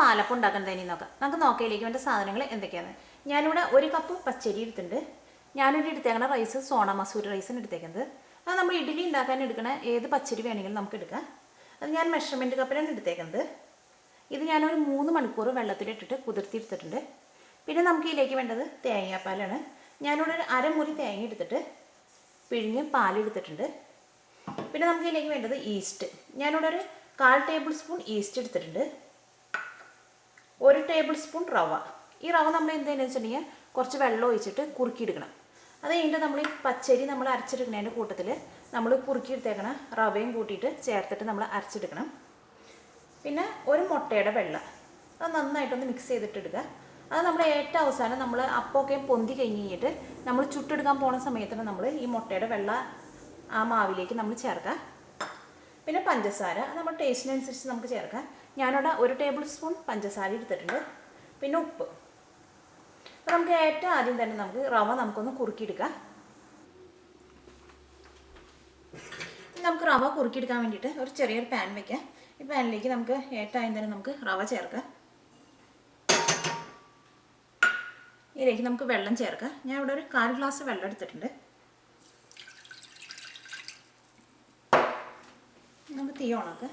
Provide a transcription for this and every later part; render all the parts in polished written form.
പാലപ്പം ഉണ്ടാക്കുന്നതിന് നോക്കാം. നമുക്ക് നോക്കയിലേക്ക് വേണ്ട സാധനങ്ങൾ എന്തൊക്കെയാണ്. ഞാനിവിടെ 1 കപ്പ് പച്ചരി എടുത്തിട്ടുണ്ട്. ഞാനിവിടെ എടുത്തേക്കണ റൈസ് സോണ മസൂരി റൈസാണ് എടുത്തേക്കുന്നത്. അത് നമ്മൾ ഇഡ്ഡലി ഉണ്ടാക്കാൻ എടുക്കണ ഏത് പച്ചരി വേണമെങ്കിലും നമുക്ക് എടുക്കാം. അത് ഞാൻ മെഷർമെൻറ്റ് കപ്പിലാണ് എടുത്തേക്കുന്നത്. ഇത് ഞാനൊരു 3 മണിക്കൂർ വെള്ളത്തിലിട്ടിട്ട് കുതിർത്തിയെടുത്തിട്ടുണ്ട്. പിന്നെ നമുക്ക് ഇതിലേക്ക് വേണ്ടത് തേങ്ങാപ്പാലാണ്. ഞാനിവിടെ ഒരു അരമുറി തേങ്ങ എടുത്തിട്ട് പിഴിഞ്ഞ് പാലെടുത്തിട്ടുണ്ട്. പിന്നെ നമുക്ക് ഇതിലേക്ക് വേണ്ടത് ഈസ്റ്റ്. ഞാനിവിടെ ഒരു 1/4 ടേബിൾ സ്പൂൺ ഈസ്റ്റ് എടുത്തിട്ടുണ്ട്. 1 ടേബിൾ സ്പൂൺ റവ. ഈ റവ നമ്മൾ എന്താണെന്ന് വെച്ചിട്ടുണ്ടെങ്കിൽ കുറച്ച് വെള്ളം ഒഴിച്ചിട്ട് കുറുക്കിയെടുക്കണം. അത് കഴിഞ്ഞിട്ട് നമ്മൾ ഈ പച്ചരി നമ്മൾ അരച്ചെടുക്കുന്നതിൻ്റെ കൂട്ടത്തിൽ നമ്മൾ കുറുക്കിയെടുത്തേക്കണ റവയും കൂട്ടിയിട്ട് ചേർത്തിട്ട് നമ്മൾ അരച്ചെടുക്കണം. പിന്നെ ഒരു മുട്ടയുടെ വെള്ള അത് നന്നായിട്ടൊന്ന് മിക്സ് ചെയ്തിട്ടെടുക്കുക. അത് നമ്മൾ ഏറ്റവും അവസാനം നമ്മൾ അപ്പമൊക്കെ പൊന്തി കഴിഞ്ഞിട്ട് നമ്മൾ ചുട്ടെടുക്കാൻ പോകുന്ന സമയത്തിന് നമ്മൾ ഈ മുട്ടയുടെ വെള്ള ആ മാവിലേക്ക് നമ്മൾ ചേർക്കുക. പിന്നെ പഞ്ചസാര നമ്മൾ ടേസ്റ്റിനനുസരിച്ച് നമുക്ക് ചേർക്കാം. ഞാനിവിടെ 1 ടേബിൾ സ്പൂൺ പഞ്ചസാര എടുത്തിട്ടുണ്ട്. പിന്നെ ഉപ്പ്. അപ്പോൾ നമുക്ക് ഏറ്റവും ആദ്യം തന്നെ നമുക്ക് റവ നമുക്കൊന്ന് കുറുക്കിയെടുക്കാം. നമുക്ക് റവ കുറുക്കിയെടുക്കാൻ വേണ്ടിയിട്ട് ഒരു ചെറിയൊരു പാൻ വയ്ക്കാം. ഈ പാനിലേക്ക് നമുക്ക് ഏറ്റവും ആദ്യം തന്നെ നമുക്ക് റവ ചേർക്കാം. ഇതിലേക്ക് നമുക്ക് വെള്ളം ചേർക്കാം. ഞാൻ ഇവിടെ ഒരു 1/4 ഗ്ലാസ് വെള്ളം എടുത്തിട്ടുണ്ട്. നമുക്ക് തീ ഓണാക്കാം.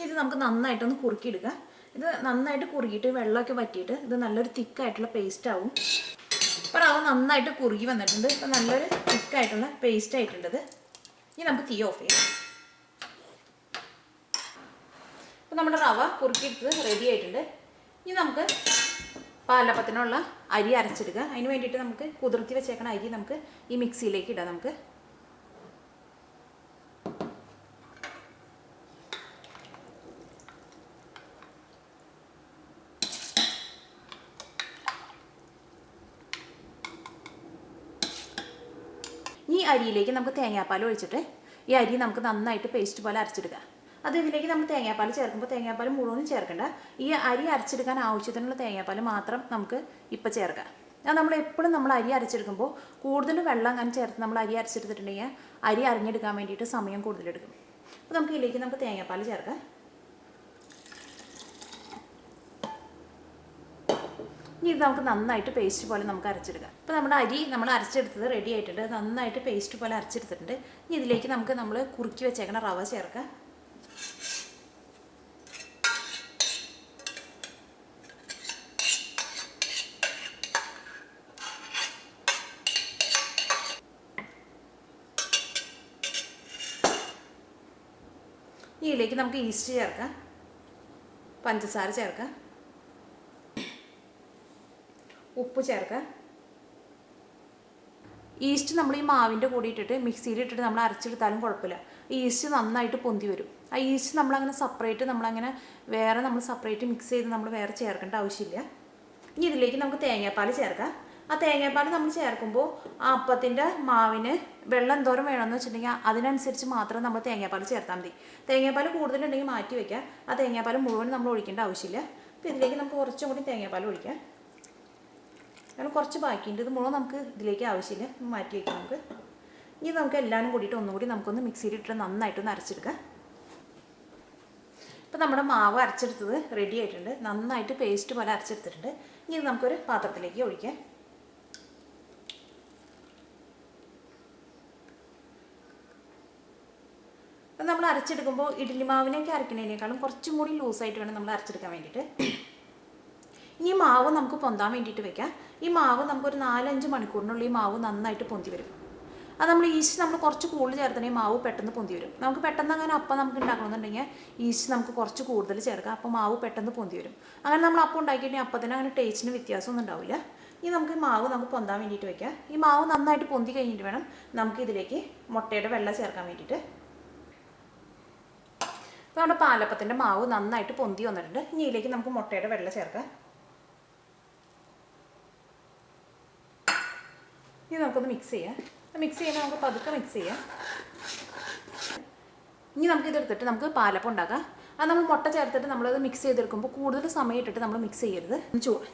ഇത് നമുക്ക് നന്നായിട്ടൊന്ന് കുറുക്കിയെടുക്കുക. ഇത് നന്നായിട്ട് കുറുകിയിട്ട് വെള്ളമൊക്കെ വറ്റിയിട്ട് ഇത് നല്ലൊരു തിക്കായിട്ടുള്ള പേസ്റ്റ് ആവും. ഇപ്പോൾ റവ നന്നായിട്ട് കുറുകി വന്നിട്ടുണ്ട്. ഇപ്പോൾ നല്ലൊരു തിക്കായിട്ടുള്ള പേസ്റ്റ് ആയിട്ടുണ്ടത്. ഇനി നമുക്ക് തീ ഓഫ് ചെയ്യാം. ഇപ്പോൾ നമ്മുടെ റവ കുറുക്കിയെടുത്തത് റെഡി ആയിട്ടുണ്ട്. ഇനി നമുക്ക് പാലപ്പത്തിനുള്ള അരി അരച്ചെടുക്കുക. അതിന് വേണ്ടിയിട്ട് നമുക്ക് കുതിർത്തി വെച്ചേക്കണ അരി നമുക്ക് ഈ മിക്സിയിലേക്ക് ഇടാം. നമുക്ക് ഈ അരിയിലേക്ക് നമുക്ക് തേങ്ങാപ്പാൽ ഒഴിച്ചിട്ട് ഈ അരി നമുക്ക് നന്നായിട്ട് പേസ്റ്റ് പോലെ അരച്ചെടുക്കാം. അത് ഇതിലേക്ക് നമ്മൾ തേങ്ങാപ്പാൽ ചേർക്കുമ്പോൾ തേങ്ങാപ്പാൽ മുഴുവനും ചേർക്കണ്ട. ഈ അരി അരച്ചെടുക്കാൻ ആവശ്യത്തിനുള്ള തേങ്ങാപ്പാൽ മാത്രം നമുക്ക് ഇപ്പോൾ ചേർക്കാം. അത് നമ്മൾ എപ്പോഴും നമ്മൾ അരി അരച്ചെടുക്കുമ്പോൾ കൂടുതൽ വെള്ളം അങ്ങനെ ചേർത്ത് നമ്മൾ അരി അരച്ചെടുത്തിട്ടുണ്ടെങ്കിൽ അരി അരിഞ്ഞെടുക്കാൻ വേണ്ടിയിട്ട് സമയം കൂടുതലെടുക്കും. അപ്പോൾ നമുക്ക് ഇതിലേക്ക് നമുക്ക് തേങ്ങാപ്പാൽ ചേർക്കാം. ഇനി ഇത് നമുക്ക് നന്നായിട്ട് പേസ്റ്റ് പോലെ നമുക്ക് അരച്ചെടുക്കാം. ഇപ്പോൾ നമ്മുടെ അരി നമ്മൾ അരച്ചെടുത്തത് റെഡി ആയിട്ടുണ്ട്. നന്നായിട്ട് പേസ്റ്റ് പോലെ അരച്ചെടുത്തിട്ടുണ്ട്. ഇനി ഇതിലേക്ക് നമ്മൾ കുറുക്കി വെച്ചേക്കണ റവ ചേർക്കാം. ഇതിലേക്ക് നമുക്ക് ഈസ്റ്റ് ചേർക്കാം, പഞ്ചസാര ചേർക്കാം, ഉപ്പ് ചേർക്കാം. ഈസ്റ്റ് നമ്മൾ ഈ മാവിൻ്റെ കൂടെ ഇട്ടിട്ട് മിക്സിയിലിട്ടിട്ട് നമ്മൾ അരച്ചെടുത്താലും കുഴപ്പമില്ല. ഈസ്റ്റ് നന്നായിട്ട് പൊന്തി വരും. ആ ഈസ്റ്റ് നമ്മളങ്ങനെ സെപ്പറേറ്റ് നമ്മൾ സെപ്പറേറ്റ് മിക്സ് ചെയ്ത് നമ്മൾ വേറെ ചേർക്കേണ്ട ആവശ്യമില്ല. ഇനി ഇതിലേക്ക് നമുക്ക് തേങ്ങാപ്പാൽ ചേർക്കാം. ആ തേങ്ങാപ്പാൽ നമ്മൾ ചേർക്കുമ്പോൾ ആ അപ്പത്തിൻ്റെ മാവിന് വെള്ളം എന്തോരം വേണമെന്ന് വെച്ചിട്ടുണ്ടെങ്കിൽ അതിനനുസരിച്ച് മാത്രം നമ്മൾ തേങ്ങാപ്പാൽ ചേർത്താൽ മതി. തേങ്ങാപ്പാൽ കൂടുതലുണ്ടെങ്കിൽ മാറ്റി വയ്ക്കുക. ആ തേങ്ങാപ്പാൽ മുഴുവൻ നമ്മൾ ഒഴിക്കേണ്ട ആവശ്യമില്ല. അപ്പോൾ ഇതിലേക്ക് നമുക്ക് കുറച്ചും കൂടി തേങ്ങാപ്പാൽ ഒഴിക്കാം. കാരണം കുറച്ച് ബാക്കിയുണ്ട്. ഇത് മുഴുവൻ നമുക്ക് ഇതിലേക്ക് ആവശ്യമില്ല, മാറ്റി വയ്ക്കാം. നമുക്ക് ഇനി നമുക്ക് എല്ലാവരും കൂടിയിട്ട് ഒന്നുകൂടി നമുക്കൊന്ന് മിക്സിയിലിട്ട് നന്നായിട്ടൊന്ന് അരച്ചെടുക്കാം. ഇപ്പോൾ നമ്മുടെ മാവ് അരച്ചെടുത്തത് റെഡി ആയിട്ടുണ്ട്. നന്നായിട്ട് പേസ്റ്റ് പോലെ അരച്ചെടുത്തിട്ടുണ്ട്. ഇനി ഇത് നമുക്കൊരു പാത്രത്തിലേക്ക് ഒഴിക്കാം. അപ്പം നമ്മൾ അരച്ചെടുക്കുമ്പോൾ ഇഡ്ഡലി മാവിനൊക്കെ അരക്കുന്നതിനേക്കാളും കുറച്ചും കൂടി ലൂസായിട്ട് വേണം നമ്മൾ അരച്ചെടുക്കാൻ വേണ്ടിയിട്ട്. ഇനി മാവ് നമുക്ക് പൊന്താൻ വേണ്ടിയിട്ട് വെക്കാം. ഈ മാവ് നമുക്കൊരു 4-5 മണിക്കൂറിനുള്ളിൽ ഈ മാവ് നന്നായിട്ട് പൊന്തി വരും. അത് നമ്മൾ ഈസ്റ്റ് നമ്മൾ കുറച്ച് കൂടുതൽ ചേർത്തണെങ്കിൽ മാവ് പെട്ടെന്ന് പൊന്തി വരും. നമുക്ക് പെട്ടെന്ന് അങ്ങനെ അപ്പം നമുക്ക് ഉണ്ടാക്കണമെന്നുണ്ടെങ്കിൽ ഈസ്റ്റ് നമുക്ക് കുറച്ച് കൂടുതൽ ചേർക്കാം. അപ്പോൾ മാവ് പെട്ടെന്ന് പൊന്തി വരും. അങ്ങനെ നമ്മൾ അപ്പം ഉണ്ടാക്കിയിട്ടുണ്ടെങ്കിൽ അപ്പത്തിന് അങ്ങനെ ടേസ്റ്റിന് വ്യത്യാസമൊന്നും ഉണ്ടാവില്ല. ഇനി നമുക്ക് ഈ മാവ് നമുക്ക് പൊന്താൻ വേണ്ടിയിട്ട് വെക്കാം. ഈ മാവ് നന്നായിട്ട് പൊന്തി കഴിഞ്ഞിട്ട് വേണം നമുക്ക് ഇതിലേക്ക് മുട്ടയുടെ വെള്ളം ചേർക്കാൻ വേണ്ടിയിട്ട്. അപ്പോൾ നമ്മുടെ പാലപ്പത്തിൻ്റെ മാവ് നന്നായിട്ട് പൊന്തി വന്നിട്ടുണ്ട്. ഇനി ഇതിലേക്ക് നമുക്ക് മുട്ടയുടെ വെള്ളം ചേർക്കാം. ഇനി നമുക്കൊന്ന് മിക്സ് ചെയ്യാം. മിക്സ് ചെയ്യുമ്പോൾ നമുക്ക് പതുക്കെ മിക്സ് ചെയ്യാം. ഇനി നമുക്കിതെടുത്തിട്ട് നമുക്ക് പാലപ്പം ഉണ്ടാക്കാം. അത് നമ്മൾ മുട്ട ചേർത്തിട്ട് നമ്മളത് മിക്സ് ചെയ്തെടുക്കുമ്പോൾ കൂടുതൽ സമയം ഇട്ടിട്ട് നമ്മൾ മിക്സ് ചെയ്യരുത്.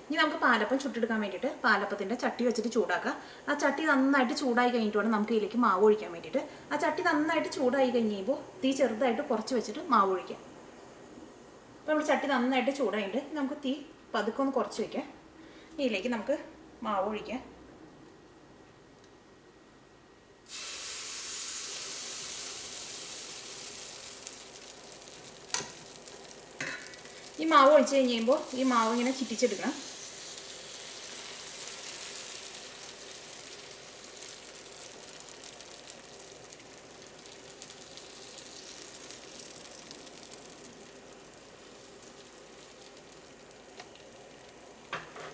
ഇനി നമുക്ക് പാലപ്പം ചുട്ടെടുക്കാൻ വേണ്ടിയിട്ട് പാലപ്പത്തിൻ്റെ ചട്ടി വെച്ചിട്ട് ചൂടാക്കുക. ആ ചട്ടി നന്നായിട്ട് ചൂടായി കഴിഞ്ഞിട്ട് വേണം നമുക്ക് ഇതിലേക്ക് മാവ് ഒഴിക്കാൻ വേണ്ടിയിട്ട്. ആ ചട്ടി നന്നായിട്ട് ചൂടായി കഴിയുമ്പോൾ തീ ചെറുതായിട്ട് കുറച്ച് വെച്ചിട്ട് മാവ് ഒഴിക്കാം. അപ്പോൾ നമ്മൾ ചട്ടി നന്നായിട്ട് ചൂടായിട്ട് നമുക്ക് തീ പതുക്കെ ഒന്ന് കുറച്ച് വയ്ക്കാം. ഇതിലേക്ക് നമുക്ക് മാവ് ഒഴിക്കാം. ഈ മാവ് ഒഴിച്ച് കഴിയുമ്പോൾ ഈ മാവ് ഇങ്ങനെ ചുറ്റിച്ചെടുക്കണം.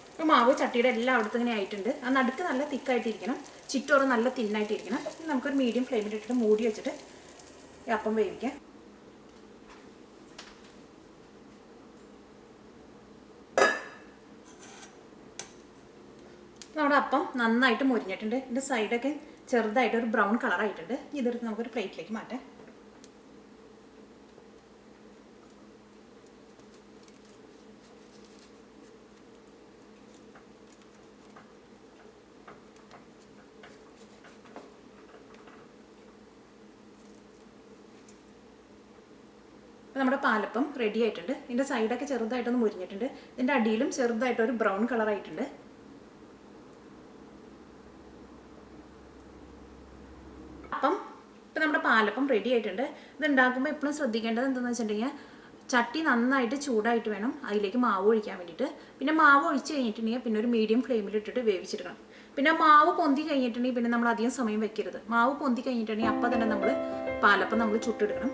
ഇപ്പോൾ മാവ് ചട്ടിയുടെ എല്ലായിടത്തും ഇങ്ങനെ ആയിട്ടുണ്ട്. ആ നടുക്ക് നല്ല തിക്കായിട്ടിരിക്കണം, ചുറ്റോറ് നല്ല തിന്നായിട്ടിരിക്കണം. നമുക്കൊരു മീഡിയം ഫ്ലെയിമിൽ ഇട്ടിട്ട് മൂടി വെച്ചിട്ട് അപ്പം വേവിക്കാം. നമ്മുടെ അപ്പം നന്നായിട്ട് മുരിഞ്ഞിട്ടുണ്ട്. ഇതിൻ്റെ സൈഡൊക്കെ ചെറുതായിട്ട് ഒരു ബ്രൗൺ കളറായിട്ടുണ്ട്. ഇതെടുത്ത് നമുക്കൊരു പ്ലേറ്റിലേക്ക് മാറ്റാം. നമ്മുടെ പാലപ്പം റെഡി ആയിട്ടുണ്ട്. ഇതിൻ്റെ സൈഡൊക്കെ ചെറുതായിട്ടൊന്ന് മുരിഞ്ഞിട്ടുണ്ട്. ഇതിൻ്റെ അടിയിലും ചെറുതായിട്ടൊരു ബ്രൗൺ കളറായിട്ടുണ്ട്. അപ്പം ഇപ്പം നമ്മുടെ പാലപ്പം റെഡി ആയിട്ടുണ്ട്. ഇത് ഉണ്ടാക്കുമ്പോൾ എപ്പോഴും ശ്രദ്ധിക്കേണ്ടത് എന്താണെന്ന് വെച്ചിട്ടുണ്ടെങ്കിൽ ചട്ടി നന്നായിട്ട് ചൂടായിട്ട് വേണം അതിലേക്ക് മാവ് ഒഴിക്കാൻ വേണ്ടിയിട്ട്. പിന്നെ മാവ് ഒഴിച്ച് കഴിഞ്ഞിട്ടുണ്ടെങ്കിൽ പിന്നെ ഒരു മീഡിയം ഫ്ലെയിമിൽ ഇട്ടിട്ട് വേവിച്ചെടുക്കണം. പിന്നെ മാവ് പൊന്തി കഴിഞ്ഞിട്ടുണ്ടെങ്കിൽ പിന്നെ നമ്മൾ അധികം സമയം വെക്കരുത്. മാവ് പൊന്തി കഴിഞ്ഞിട്ടുണ്ടെങ്കിൽ അപ്പം തന്നെ നമ്മൾ പാലപ്പം നമ്മൾ ചുട്ടെടുക്കണം.